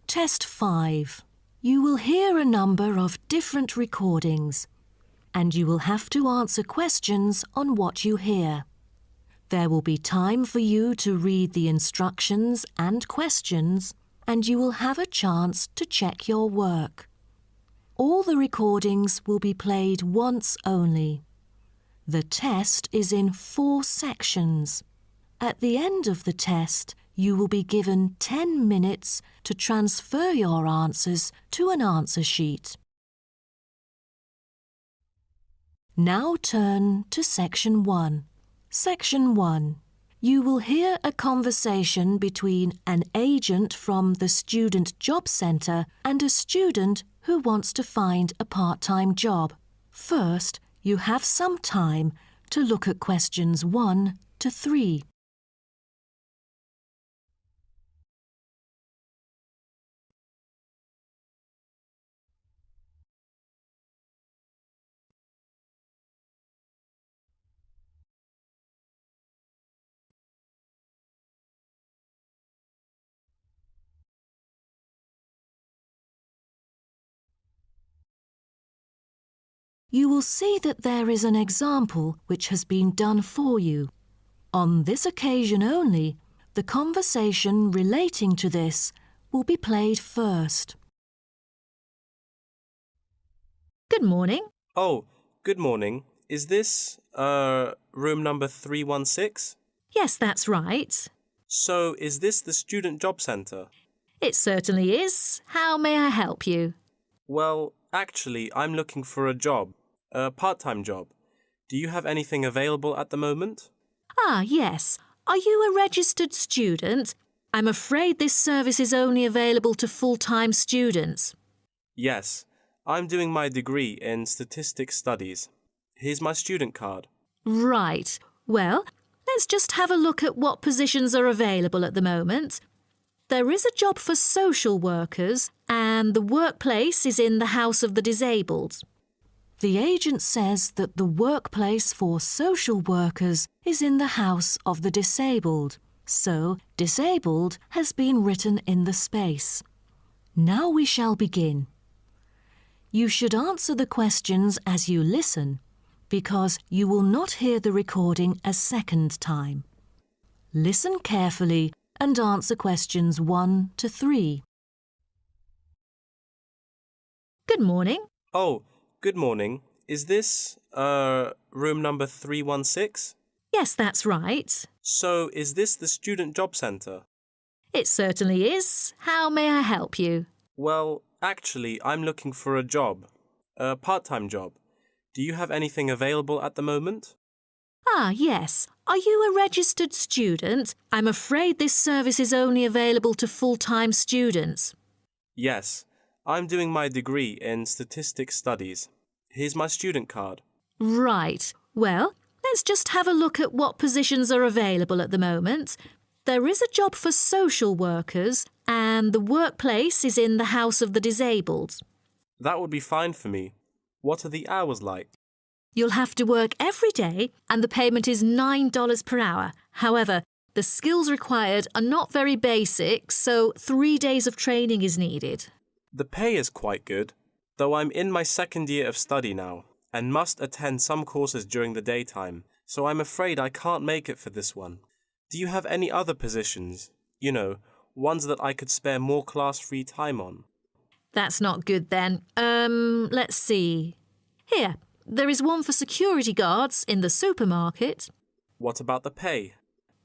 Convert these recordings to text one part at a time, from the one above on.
Test 5. You will hear a number of different recordings, and you will have to answer questions on what you hear. There will be time for you to read the instructions and questions, and you will have a chance to check your work. All the recordings will be played once only. The test is in 4 sections. At the end of the test, you will be given 10 minutes to transfer your answers to an answer sheet. Now turn to Section 1. Section 1. You will hear a conversation between an agent from the Student Job Centre and a student who wants to find a part-time job. First, you have some time to look at questions 1 to 3. You will see that there is an example which has been done for you. On this occasion only, the conversation relating to this will be played first. Good morning. Oh, good morning. Is this, room number 316? Yes, that's right. So, is this the Student Job Centre? It certainly is. How may I help you? Well, actually, I'm looking for a job, a part-time job. Do you have anything available at the moment? Ah, yes. Are you a registered student? I'm afraid this service is only available to full-time students. Yes, I'm doing my degree in statistics studies. Here's my student card. Right. Well, let's just have a look at what positions are available at the moment. There is a job for social workers, and the workplace is in the House of the Disabled. The agent says that the workplace for social workers is in the House of the Disabled, so disabled has been written in the space. Now we shall begin. You should answer the questions as you listen, because you will not hear the recording a second time. Listen carefully and answer questions 1 to 3. Good morning. Oh, good morning. Is this, room number 316? Yes, that's right. So, is this the Student Job Centre? It certainly is. How may I help you? Well, actually, I'm looking for a job, a part-time job. Do you have anything available at the moment? Ah, yes. Are you a registered student? I'm afraid this service is only available to full-time students. Yes, I'm doing my degree in statistics studies. Here's my student card. Right. Well, let's just have a look at what positions are available at the moment. There is a job for social workers, and the workplace is in the House of the Disabled. That would be fine for me. What are the hours like? You'll have to work every day, and the payment is $9 per hour. However, the skills required are not very basic, so 3 days of training is needed. The pay is quite good, though I'm in my second year of study now, and must attend some courses during the daytime, so I'm afraid I can't make it for this one. Do you have any other positions? You know, ones that I could spare more class-free time on? That's not good then. Let's see. Here, there is one for security guards in the supermarket. What about the pay?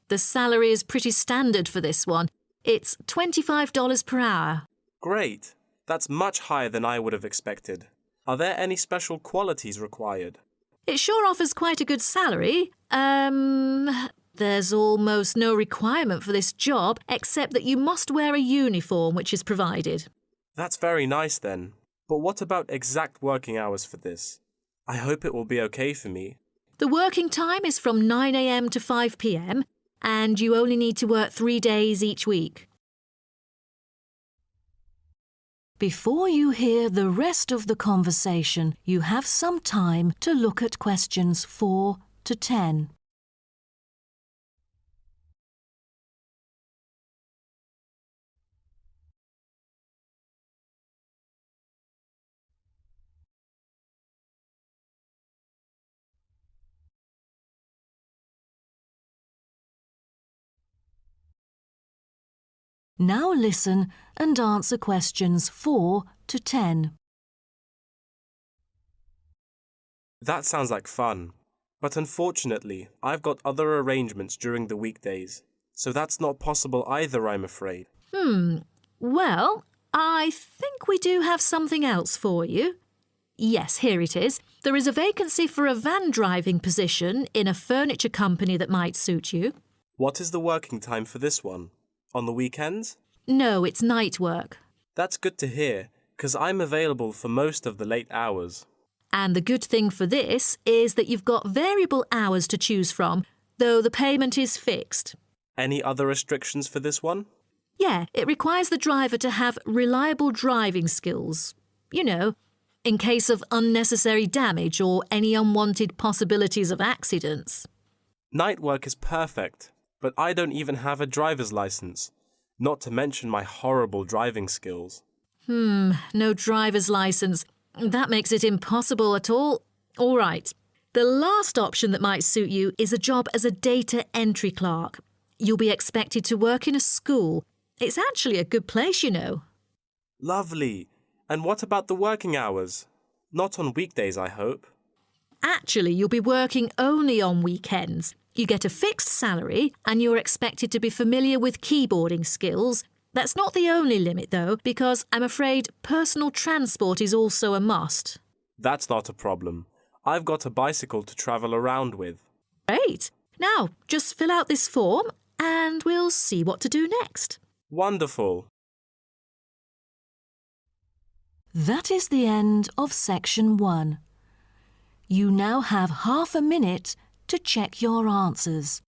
The salary is pretty standard for this one. It's $25 per hour. Great! That's much higher than I would have expected. Are there any special qualities required? It sure offers quite a good salary. There's almost no requirement for this job, except that you must wear a uniform which is provided. That's very nice then. But what about exact working hours for this? I hope it will be okay for me. The working time is from 9 a.m. to 5 p.m, and you only need to work 3 days each week. Before you hear the rest of the conversation, you have some time to look at questions 4 to 10. Now listen and answer questions 4 to 10. That sounds like fun. But unfortunately, I've got other arrangements during the weekdays. So that's not possible either, I'm afraid. Well, I think we do have something else for you. Yes, here it is. There is a vacancy for a van driving position in a furniture company that might suit you. What is the working time for this one? On the weekends? No, it's night work. That's good to hear, 'cause I'm available for most of the late hours. And the good thing for this is that you've got variable hours to choose from, though the payment is fixed. Any other restrictions for this one? Yeah, it requires the driver to have reliable driving skills. You know, in case of unnecessary damage or any unwanted possibilities of accidents. Night work is perfect, but I don't even have a driver's license, not to mention my horrible driving skills. No driver's license. That makes it impossible at all. All right. The last option that might suit you is a job as a data entry clerk. You'll be expected to work in a school. It's actually a good place, you know. Lovely. And what about the working hours? Not on weekdays, I hope. Actually, you'll be working only on weekends. You get a fixed salary and you're expected to be familiar with keyboarding skills. That's not the only limit, though, because I'm afraid personal transport is also a must. That's not a problem. I've got a bicycle to travel around with. Great. Now, just fill out this form and we'll see what to do next. Wonderful. That is the end of section 1. You now have half a minute to check your answers.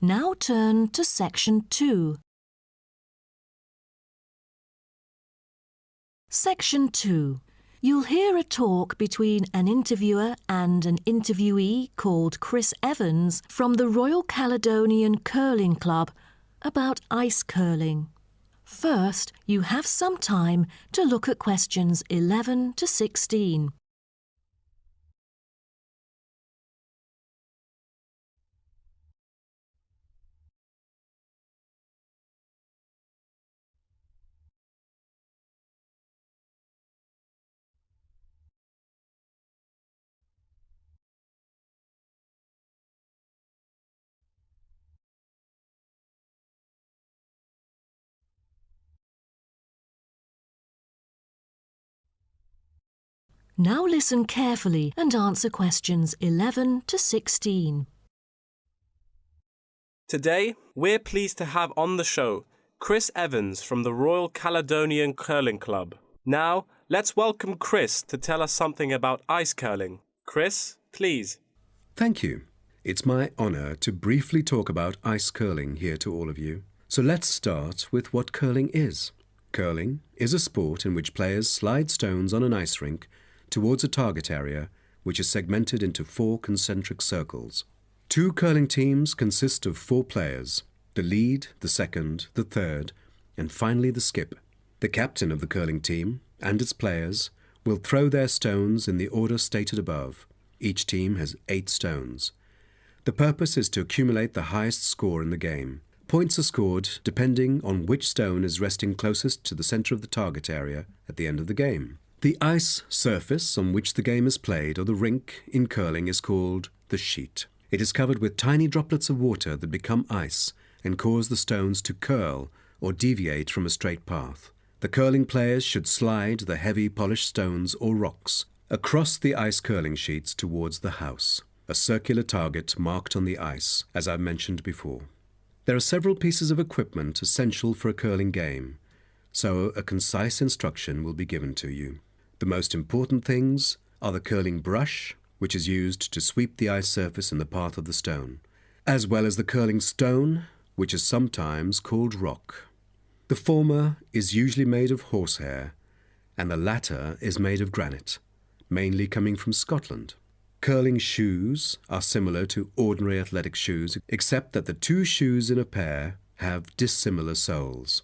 Now turn to section 2. Section 2. You'll hear a talk between an interviewer and an interviewee called Chris Evans from the Royal Caledonian Curling Club about ice curling. First, you have some time to look at questions 11 to 16. Now listen carefully and answer questions 11 to 16. Today, we're pleased to have on the show Chris Evans from the Royal Caledonian Curling Club. Now, let's welcome Chris to tell us something about ice curling. Chris, please. Thank you. It's my honour to briefly talk about ice curling here to all of you. So let's start with what curling is. Curling is a sport in which players slide stones on an ice rink towards a target area which is segmented into 4 concentric circles. 2 curling teams consist of 4 players, the lead, the second, the third, and finally the skip. The captain of the curling team and its players will throw their stones in the order stated above. Each team has 8 stones. The purpose is to accumulate the highest score in the game. Points are scored depending on which stone is resting closest to the centre of the target area at the end of the game. The ice surface on which the game is played, or the rink in curling, is called the sheet. It is covered with tiny droplets of water that become ice and cause the stones to curl or deviate from a straight path. The curling players should slide the heavy polished stones or rocks across the ice curling sheets towards the house, a circular target marked on the ice, as I mentioned before. There are several pieces of equipment essential for a curling game, so a concise instruction will be given to you. The most important things are the curling brush, which is used to sweep the ice surface in the path of the stone, as well as the curling stone, which is sometimes called rock. The former is usually made of horsehair, and the latter is made of granite, mainly coming from Scotland. Curling shoes are similar to ordinary athletic shoes, except that the two shoes in a pair have dissimilar soles.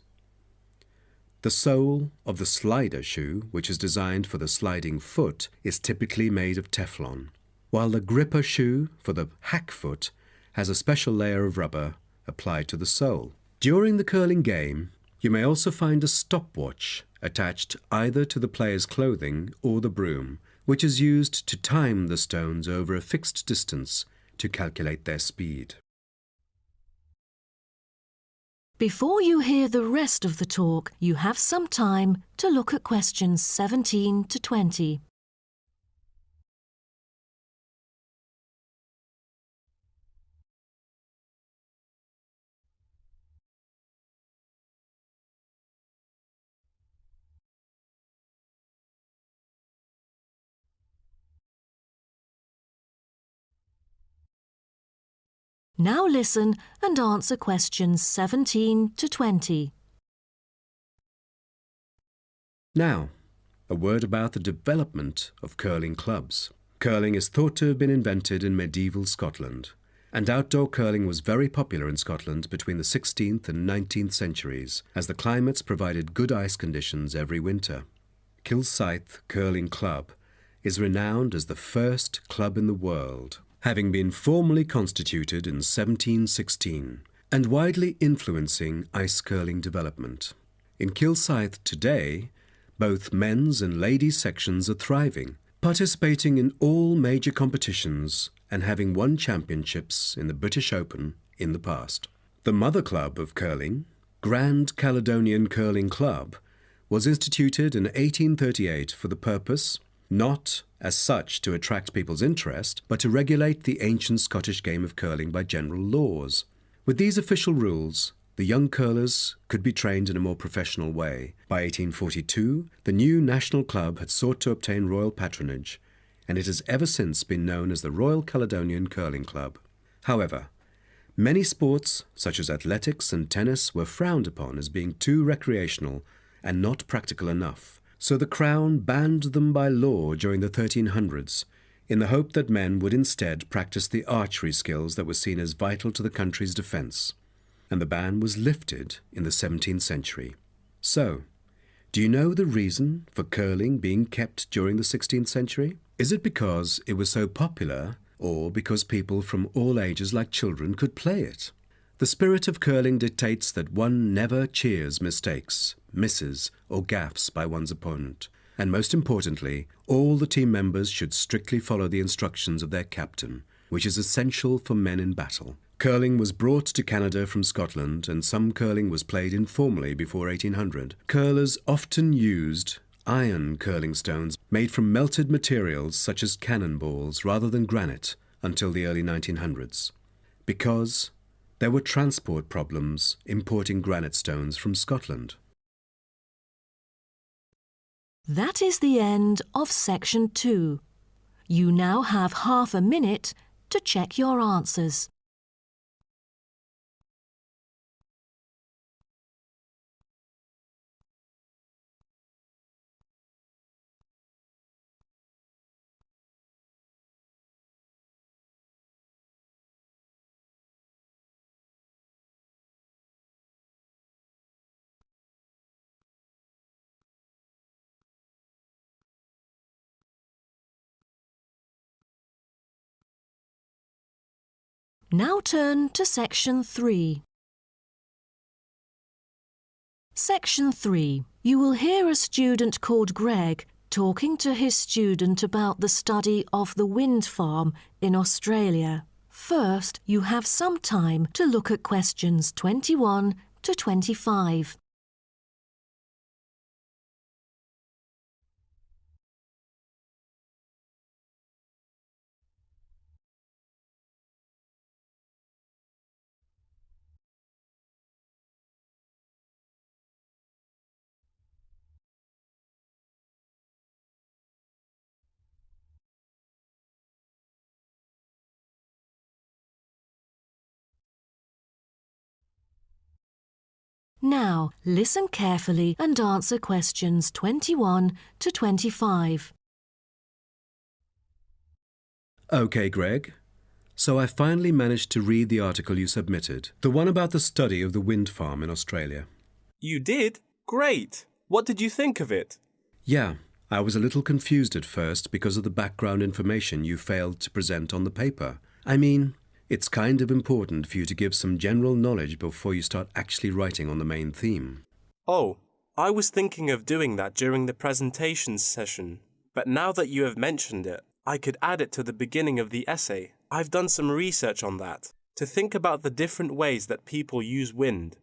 The sole of the slider shoe, which is designed for the sliding foot, is typically made of Teflon, while the gripper shoe for the hack foot has a special layer of rubber applied to the sole. During the curling game, you may also find a stopwatch attached either to the player's clothing or the broom, which is used to time the stones over a fixed distance to calculate their speed. Before you hear the rest of the talk, you have some time to look at questions 17 to 20. Now listen and answer questions 17 to 20. Now, a word about the development of curling clubs. Curling is thought to have been invented in medieval Scotland, and outdoor curling was very popular in Scotland between the 16th and 19th centuries, as the climates provided good ice conditions every winter. Kilsyth Curling Club is renowned as the first club in the world, having been formally constituted in 1716 and widely influencing ice curling development. In Kilsyth today, both men's and ladies' sections are thriving, participating in all major competitions and having won championships in the British Open in the past. The mother club of curling, Grand Caledonian Curling Club, was instituted in 1838 for the purpose, not as such to attract people's interest, but to regulate the ancient Scottish game of curling by general laws. With these official rules, the young curlers could be trained in a more professional way. By 1842, the new national club had sought to obtain royal patronage, and it has ever since been known as the Royal Caledonian Curling Club. However, many sports, such as athletics and tennis, were frowned upon as being too recreational and not practical enough. So the Crown banned them by law during the 1300s, in the hope that men would instead practice the archery skills that were seen as vital to the country's defence. And the ban was lifted in the 17th century. So, do you know the reason for curling being kept during the 16th century? Is it because it was so popular, or because people from all ages like children could play it? The spirit of curling dictates that one never cheers mistakes, misses, or gaffes by one's opponent. And most importantly, all the team members should strictly follow the instructions of their captain, which is essential for men in battle. Curling was brought to Canada from Scotland, and some curling was played informally before 1800. Curlers often used iron curling stones made from melted materials such as cannonballs rather than granite until the early 1900s, because there were transport problems importing granite stones from Scotland. That is the end of section 2. You now have half a minute to check your answers. Now turn to section 3. Section 3. You will hear a student called Greg talking to his student about the study of the wind farm in Australia. First, you have some time to look at questions 21 to 25. Now, listen carefully and answer questions 21 to 25. OK, Greg. So I finally managed to read the article you submitted, the one about the study of the wind farm in Australia. You did? Great! What did you think of it? Yeah, I was a little confused at first because of the background information you failed to present on the paper. I mean, it's kind of important for you to give some general knowledge before you start actually writing on the main theme. Oh, I was thinking of doing that during the presentation session, but now that you have mentioned it, I could add it to the beginning of the essay. I've done some research on that, to think about the different ways that people use wind.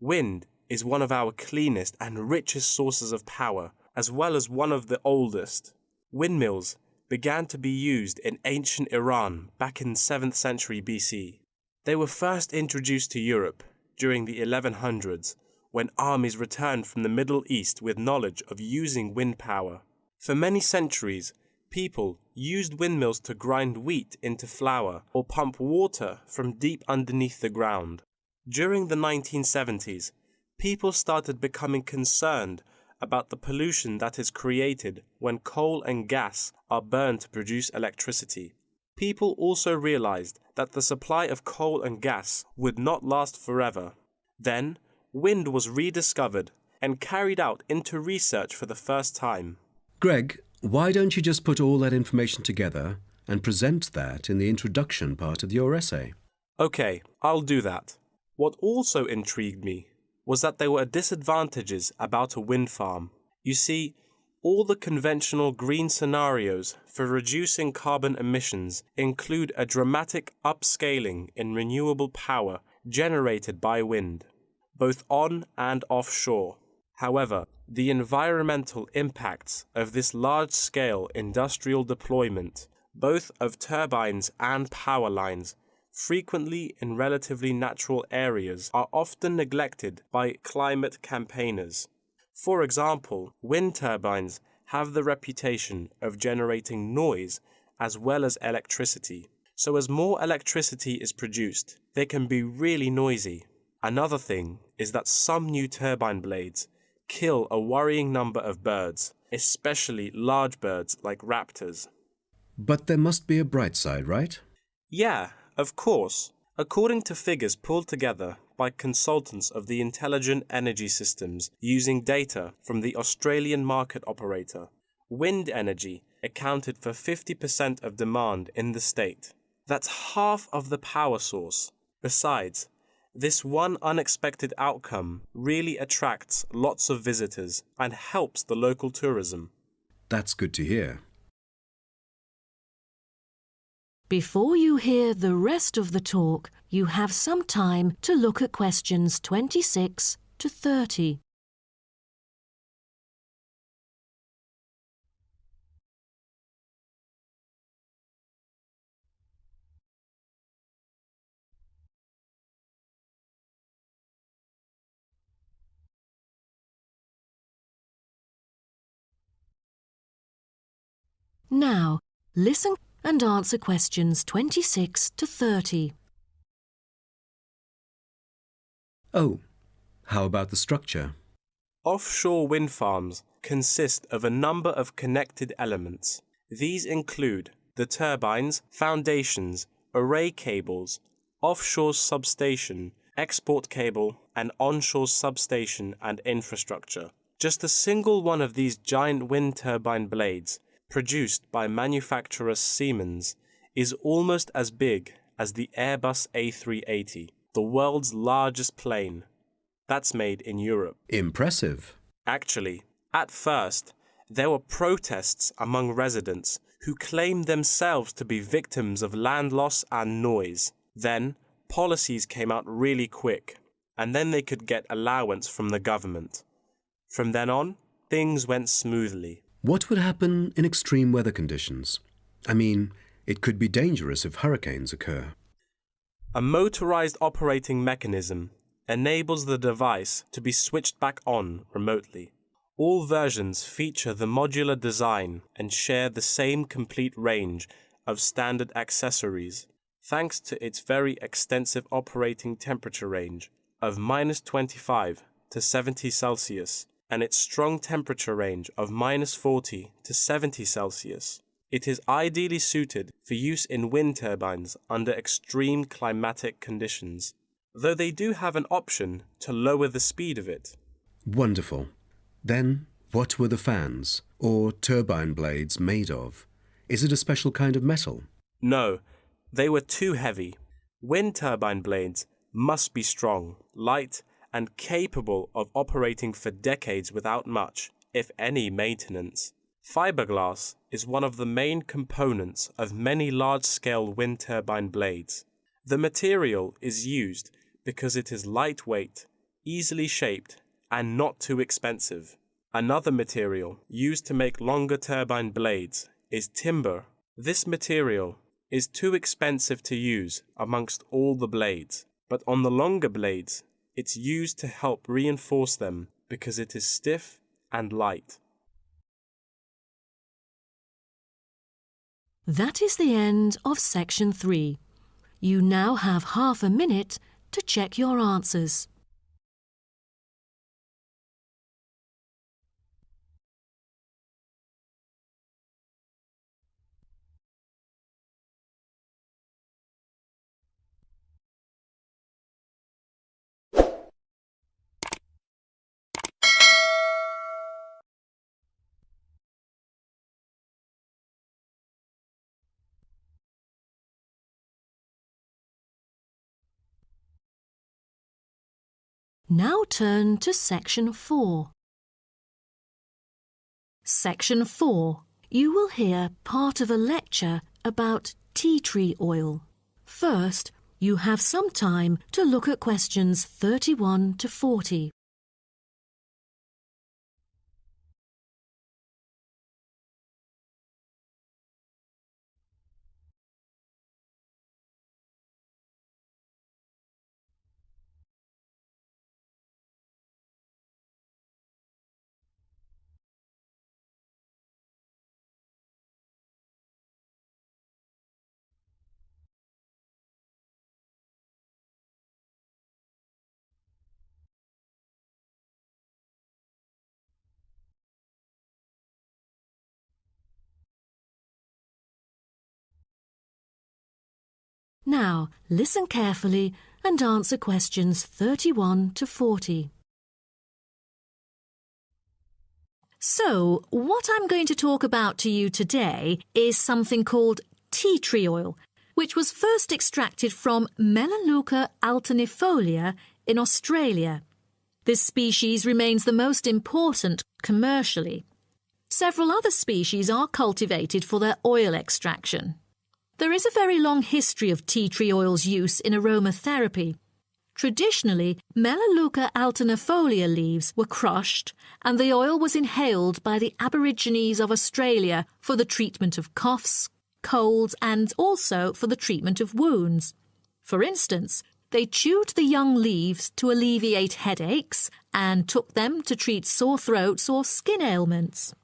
Wind is one of our cleanest and richest sources of power, as well as one of the oldest. Windmills began to be used in ancient Iran back in 7th century BC. They were first introduced to Europe during the 1100s, when armies returned from the Middle East with knowledge of using wind power. For many centuries, people used windmills to grind wheat into flour or pump water from deep underneath the ground. During the 1970s, people started becoming concerned about the pollution that is created when coal and gas are burned to produce electricity. People also realized that the supply of coal and gas would not last forever. Then, wind was rediscovered and carried out into research for the first time. Greg, why don't you just put all that information together and present that in the introduction part of your essay? Okay, I'll do that. What also intrigued me was that there were disadvantages about a wind farm. You see, all the conventional green scenarios for reducing carbon emissions include a dramatic upscaling in renewable power generated by wind, both on and offshore. However, the environmental impacts of this large-scale industrial deployment, both of turbines and power lines, frequently in relatively natural areas, are often neglected by climate campaigners. For example, wind turbines have the reputation of generating noise as well as electricity. So as more electricity is produced, they can be really noisy. Another thing is that some new turbine blades kill a worrying number of birds, especially large birds like raptors. But there must be a bright side, right? Yeah, of course. According to figures pulled together by consultants of the Intelligent Energy Systems using data from the Australian market operator, wind energy accounted for 50% of demand in the state. That's half of the power source. Besides, this one unexpected outcome really attracts lots of visitors and helps the local tourism. That's good to hear. Before you hear the rest of the talk, you have some time to look at questions 26 to 30. Now, listen and answer questions 26 to 30. Oh, how about the structure? Offshore wind farms consist of a number of connected elements. These include the turbines, foundations, array cables, offshore substation, export cable, and onshore substation and infrastructure. Just a single one of these giant wind turbine blades, produced by manufacturer Siemens, is almost as big as the Airbus A380, the world's largest plane. That's made in Europe. Impressive. Actually, at first, there were protests among residents who claimed themselves to be victims of land loss and noise. Then, policies came out really quick, and then they could get allowance from the government. From then on, things went smoothly. What would happen in extreme weather conditions? I mean, it could be dangerous if hurricanes occur. A motorized operating mechanism enables the device to be switched back on remotely. All versions feature the modular design and share the same complete range of standard accessories, thanks to its very extensive operating temperature range of -25 to 70 Celsius and its strong temperature range of -40 to 70 Celsius. It is ideally suited for use in wind turbines under extreme climatic conditions, though they do have an option to lower the speed of it. Wonderful. Then, what were the fans, or turbine blades, made of? Is it a special kind of metal? No, they were too heavy. Wind turbine blades must be strong, light, and capable of operating for decades without much, if any, maintenance. Fiberglass is one of the main components of many large-scale wind turbine blades. The material is used because it is lightweight, easily shaped, and not too expensive. Another material used to make longer turbine blades is timber. This material is too expensive to use amongst all the blades, but on the longer blades, it's used to help reinforce them because it is stiff and light. That is the end of section 3. You now have half a minute to check your answers. Now turn to section 4. Section 4. You will hear part of a lecture about tea tree oil. First, you have some time to look at questions 31 to 40. Now, listen carefully and answer questions 31 to 40. So, what I'm going to talk about to you today is something called tea tree oil, which was first extracted from Melaleuca alternifolia in Australia. This species remains the most important commercially. Several other species are cultivated for their oil extraction. There is a very long history of tea tree oil's use in aromatherapy. Traditionally, Melaleuca alternifolia leaves were crushed and the oil was inhaled by the Aborigines of Australia for the treatment of coughs, colds and also for the treatment of wounds. For instance, they chewed the young leaves to alleviate headaches and took them to treat sore throats or skin ailments.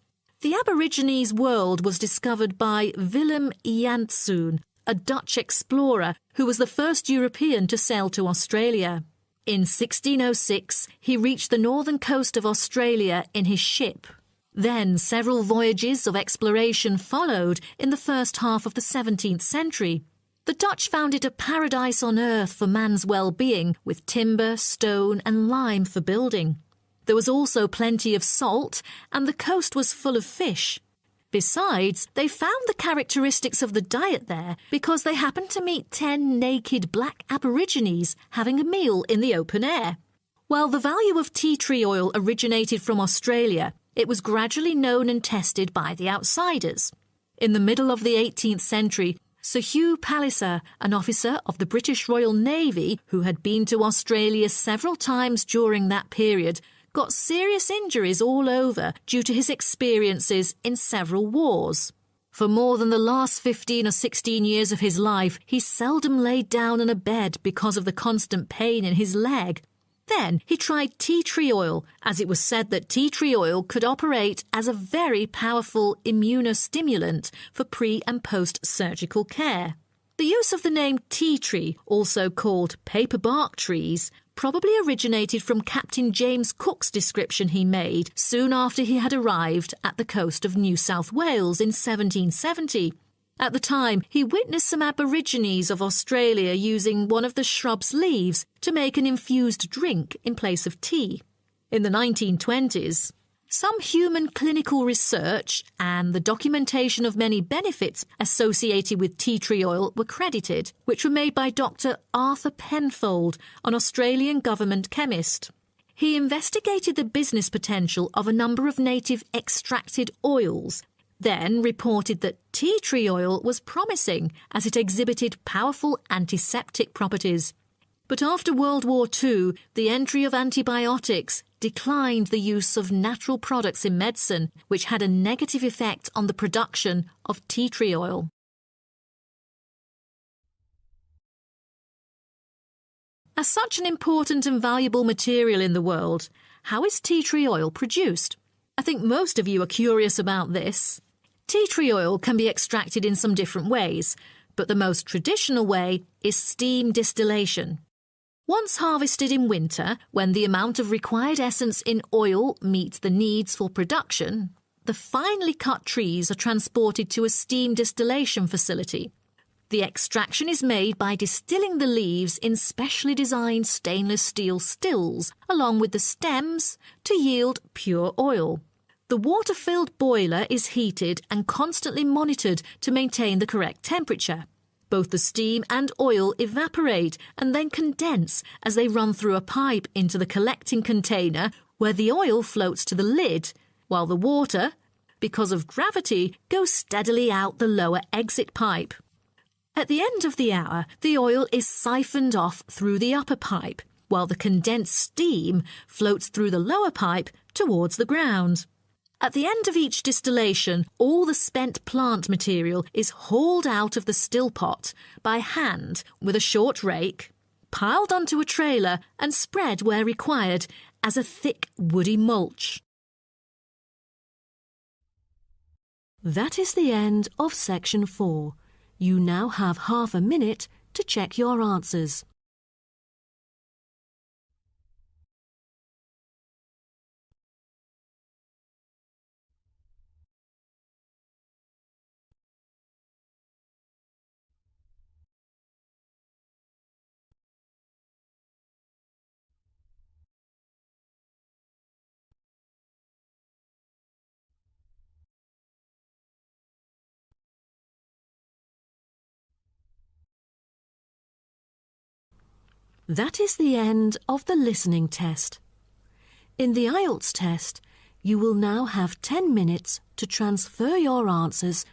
The Aborigines world was discovered by Willem Janszoon, a Dutch explorer who was the first European to sail to Australia. In 1606, he reached the northern coast of Australia in his ship. Then several voyages of exploration followed in the first half of the 17th century. The Dutch found it a paradise on earth for man's well-being, with timber, stone and lime for building. There was also plenty of salt, and the coast was full of fish. Besides, they found the characteristics of the diet there because they happened to meet 10 naked black Aborigines having a meal in the open air. While the value of tea tree oil originated from Australia, it was gradually known and tested by the outsiders. In the middle of the 18th century, Sir Hugh Palliser, an officer of the British Royal Navy who had been to Australia several times during that period, got serious injuries all over due to his experiences in several wars. For more than the last 15 or 16 years of his life, he seldom laid down on a bed because of the constant pain in his leg. Then he tried tea tree oil, as it was said that tea tree oil could operate as a very powerful immunostimulant for pre- and post-surgical care. The use of the name tea tree, also called paper bark trees, probably originated from Captain James Cook's description he made soon after he had arrived at the coast of New South Wales in 1770. At the time, he witnessed some Aborigines of Australia using one of the shrub's leaves to make an infused drink in place of tea. In the 1920s, some human clinical research and the documentation of many benefits associated with tea tree oil were credited, which were made by Dr. Arthur Penfold, an Australian government chemist. He investigated the business potential of a number of native extracted oils, then reported that tea tree oil was promising as it exhibited powerful antiseptic properties. But after World War II, the entry of antibiotics declined the use of natural products in medicine, which had a negative effect on the production of tea tree oil. As such an important and valuable material in the world, how is tea tree oil produced? I think most of you are curious about this. Tea tree oil can be extracted in some different ways, but the most traditional way is steam distillation. Once harvested in winter, when the amount of required essence in oil meets the needs for production, the finely cut trees are transported to a steam distillation facility. The extraction is made by distilling the leaves in specially designed stainless steel stills along with the stems to yield pure oil. The water-filled boiler is heated and constantly monitored to maintain the correct temperature. Both the steam and oil evaporate and then condense as they run through a pipe into the collecting container where the oil floats to the lid, while the water, because of gravity, goes steadily out the lower exit pipe. At the end of the hour, the oil is siphoned off through the upper pipe, while the condensed steam floats through the lower pipe towards the ground. At the end of each distillation, all the spent plant material is hauled out of the still pot by hand with a short rake, piled onto a trailer and spread where required as a thick woody mulch. That is the end of section 4. You now have half a minute to check your answers. That is the end of the listening test. In the IELTS test, you will now have 10 minutes to transfer your answers